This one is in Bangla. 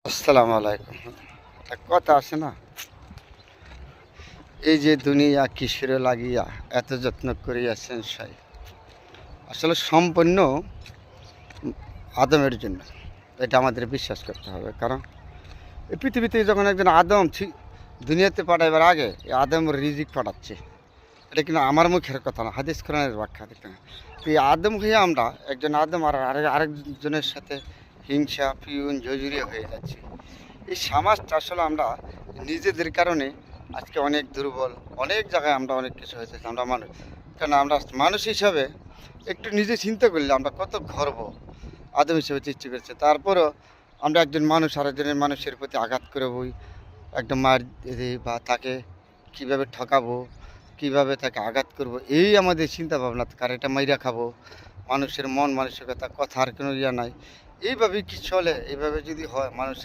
আসসালামু আলাইকুম। একটা কথা আছে না, এই যে দুনিয়া কিসেরে লাগিয়া এত যত্ন করিয়াছেন সাই, আসলে সম্পূর্ণ আদমের জন্য। এটা আমাদের বিশ্বাস করতে হবে, কারণ এই পৃথিবীতে যখন একজন আদম দুনিয়াতে পাঠাইবার আগে এই আদম রিজিক পাঠাচ্ছে। এটা কিন্তু আমার মুখের কথা না, হাদিস কোরআনের ব্যাখ্যা দেখতে না। তো এই আদম হয়ে আমরা একজন আদম আর আরেকজনের সাথে হিংসা পিউন ঝুঁঝুরি হয়ে যাচ্ছে। এই সমাজটা আসলে আমরা নিজেদের কারণে আজকে অনেক দুর্বল, অনেক জায়গায় আমরা অনেক কিছু হয়েছে আমরা মানুষ। কারণ আমরা মানুষ হিসাবে একটু নিজে চিন্তা করলে আমরা কত গর্ব আদম হিসেবে সৃষ্টি করেছে। তারপরও আমরা একজন মানুষ আরেকজনের মানুষের প্রতি আঘাত করে বই, একদম মার দিই বা তাকে কীভাবে ঠকাবো, কীভাবে তাকে আঘাত করব, এই আমাদের চিন্তা ভাবনা। কার এটা মাইরা খাবো, মানুষের মন মানসিকতা কথা আর কোনো ইয়া নাই। এইভাবে কি চলে? এইভাবে যদি হয় মানুষ